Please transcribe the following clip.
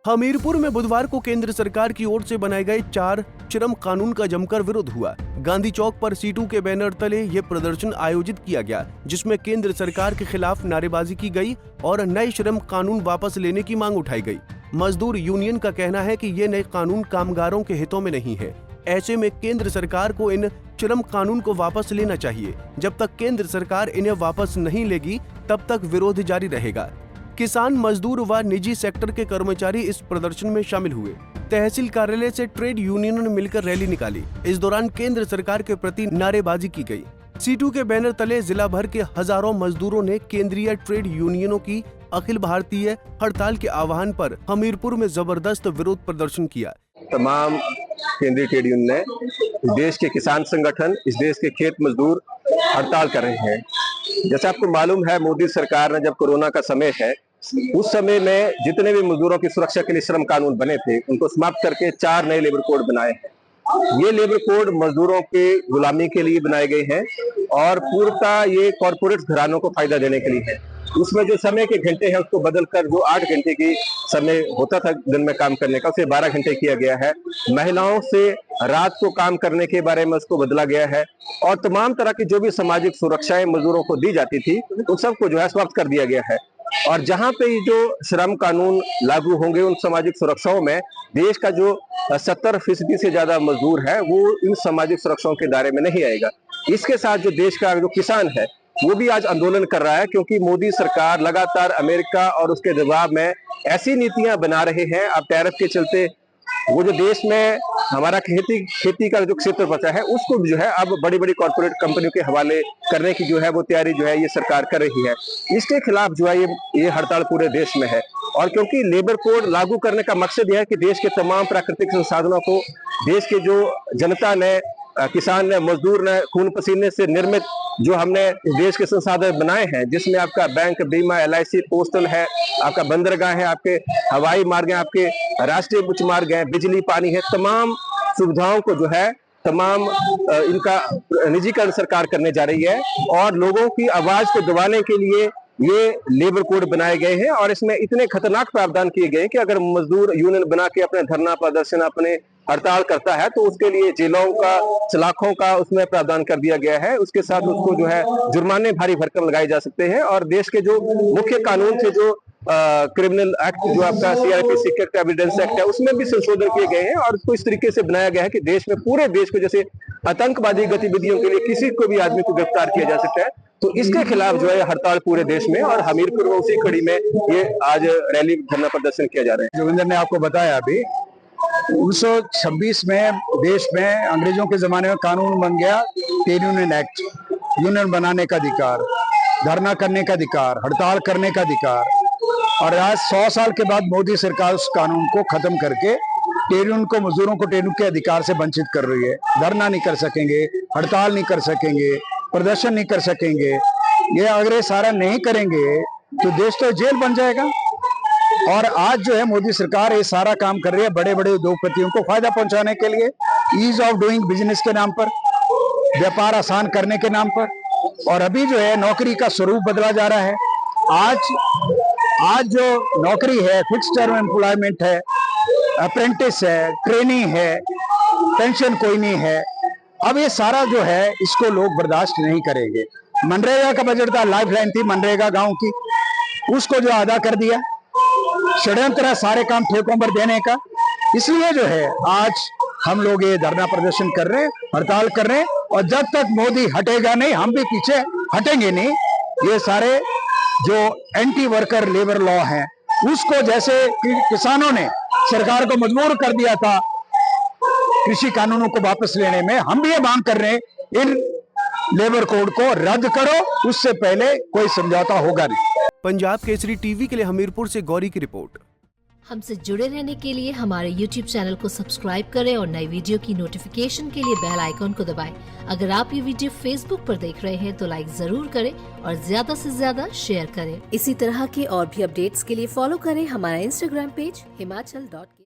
हमीरपुर में बुधवार को केंद्र सरकार की ओर से बनाए गए 4 श्रम कानून का जमकर विरोध हुआ। गांधी चौक पर सीटू के बैनर तले ये प्रदर्शन आयोजित किया गया, जिसमें केंद्र सरकार के खिलाफ नारेबाजी की गई और नए श्रम कानून वापस लेने की मांग उठाई गई। मजदूर यूनियन का कहना है कि ये नए कानून कामगारों के हितों में नहीं है। ऐसे में केंद्र सरकार को इन श्रम कानून को वापस लेना चाहिए। जब तक केंद्र सरकार इन्हें वापस नहीं लेगी, तब तक विरोध जारी रहेगा। किसान, मजदूर व निजी सेक्टर के कर्मचारी इस प्रदर्शन में शामिल हुए। तहसील कार्यालय से ट्रेड यूनियनों ने मिलकर रैली निकाली। इस दौरान केंद्र सरकार के प्रति नारेबाजी की गई। सीटू के बैनर तले जिला भर के हजारों मजदूरों ने केंद्रीय ट्रेड यूनियनों की अखिल भारतीय हड़ताल के आह्वान पर हमीरपुर में जबरदस्त विरोध प्रदर्शन किया। तमाम केंद्रीय ट्रेड यूनियन ने, इस देश के किसान संगठन, इस देश के खेत मजदूर हड़ताल कर रहे हैं। जैसे आपको मालूम है, मोदी सरकार ने जब कोरोना का समय है, उस समय में जितने भी मजदूरों की सुरक्षा के लिए श्रम कानून बने थे, उनको समाप्त करके 4 नए लेबर कोड बनाए हैं। ये लेबर कोड मजदूरों के गुलामी के लिए बनाए गए हैं और पूर्णतः ये कॉर्पोरेट घरानों को फायदा देने के लिए है। उसमें जो समय के घंटे हैं उसको बदलकर जो 8 घंटे की समय होता था दिन में काम करने का, उसे 12 घंटे किया गया है। महिलाओं से रात को काम करने के बारे में उसको बदला गया है और तमाम तरह की जो भी सामाजिक सुरक्षाएं मजदूरोों को दी जाती थी, उन सबको जो है समाप्त कर दिया गया है। और जहां पे जो श्रम कानून लागू होंगे, उन सामाजिक सुरक्षाओं में देश का जो 70% से ज्यादा मजदूर है, वो इन सामाजिक सुरक्षाओं के दायरे में नहीं आएगा। इसके साथ जो देश का जो किसान है, वो भी आज आंदोलन कर रहा है, क्योंकि मोदी सरकार लगातार अमेरिका और उसके दबाव में ऐसी नीतियां बना रहे हैं। अब टैरिफ के चलते वो जो देश में हमारा खेती का जो क्षेत्र बचा है, उसको जो है अब बड़ी बड़ी कॉर्पोरेट कंपनियों के हवाले करने की जो है वो तैयारी जो है ये सरकार कर रही है। इसके खिलाफ जो है ये हड़ताल पूरे देश में है। और क्योंकि लेबर कोड लागू करने का मकसद यह है कि देश के तमाम प्राकृतिक संसाधनों को देश के जो जनता ने, किसान ने, मजदूर ने खून पसीने से निर्मित जो हमने देश के संसाधन बनाए हैं, जिसमें आपका बैंक, बीमा, LIC, पोस्टल है, आपका बंदरगाह है, आपके हवाई मार्ग है, आपके राष्ट्रीय उच्च मार्ग है, बिजली, पानी है, तमाम सुविधाओं को जो है तमाम इनका निजीकरण सरकार करने जा रही है। और लोगों की आवाज को दबाने के लिए ये लेबर कोड बनाए गए हैं और इसमें इतने खतरनाक प्रावधान किए गए हैं कि अगर मजदूर यूनियन बना के अपने धरना प्रदर्शन, अपने हड़ताल करता है, तो उसके लिए जेलों का, सलाखों का उसमें प्रावधान कर दिया गया है। उसके साथ उसको जो है जुर्माने भारी भरकम लगाए जा सकते हैं। और देश के जो मुख्य कानून थे, जो क्रिमिनल एक्ट, जो आपका CRPC सीक्रेट एविडेंस एक्ट है, उसमें भी संशोधन किए गए हैं और उसको इस तरीके से बनाया गया है कि देश में, पूरे देश को, जैसे आतंकवादी गतिविधियों के लिए किसी को भी आदमी को गिरफ्तार किया जा सकता है। तो इसके खिलाफ जो है हड़ताल पूरे देश में, और हमीरपुर में उसी कड़ी में ये आज रैली, धरना प्रदर्शन किया जा रहा है। जोगिंदर ने आपको बताया, अभी 1926 में देश में अंग्रेजों के जमाने में कानून बन गया ट्रेड यूनियन एक्ट। यूनियन बनाने का अधिकार, धरना करने का अधिकार, हड़ताल करने का अधिकार। और आज 100 साल के बाद मोदी सरकार उस कानून को खत्म करके ट्रेड यूनियन को, मजदूरों को ट्रेड यूनियन के अधिकार से वंचित कर रही है। धरना नहीं कर सकेंगे, हड़ताल नहीं कर सकेंगे, प्रदर्शन नहीं कर सकेंगे। ये अगर ये सारा नहीं करेंगे तो देश तो जेल बन जाएगा। और आज जो है मोदी सरकार ये सारा काम कर रही है बड़े बड़े उद्योगपतियों को फायदा पहुंचाने के लिए, ईज ऑफ डूइंग बिजनेस के नाम पर, व्यापार आसान करने के नाम पर। और अभी जो है नौकरी का स्वरूप बदला जा रहा है। आज जो नौकरी है, फिक्स टर्म एम्प्लॉयमेंट है, अप्रेंटिस है, ट्रेनिंग है, पेंशन कोई नहीं है। अब ये सारा जो है, इसको लोग बर्दाश्त नहीं करेंगे। मनरेगा का बजट था, लाइफ लाइन थी मनरेगा गांव की, उसको जो अदा कर दिया। षड्यंत्र है सारे काम ठेकों पर देने का। इसलिए जो है आज हम लोग ये धरना प्रदर्शन कर रहे हैं, हड़ताल कर रहे हैं। और जब तक मोदी हटेगा नहीं, हम भी पीछे हटेंगे नहीं। ये सारे जो एंटी वर्कर लेबर लॉ हैं, उसको जैसे किसानों ने सरकार को मजबूर कर दिया था कृषि कानूनों को वापस लेने में, हम भी ये मांग कर रहे हैं, इन लेबर कोड को रद्द करो। उससे पहले कोई समझौता होगा नहीं। पंजाब केसरी टीवी के लिए हमीरपुर से गौरी की रिपोर्ट। हमसे जुड़े रहने के लिए हमारे YouTube चैनल को सब्सक्राइब करें और नई वीडियो की नोटिफिकेशन के लिए बेल आइकॉन को दबाएं। अगर आप ये वीडियो Facebook पर देख रहे हैं तो लाइक जरूर करें और ज्यादा से ज्यादा शेयर करें। इसी तरह के और भी अपडेट्स के लिए फॉलो करें हमारा Instagram पेज himachal.ke।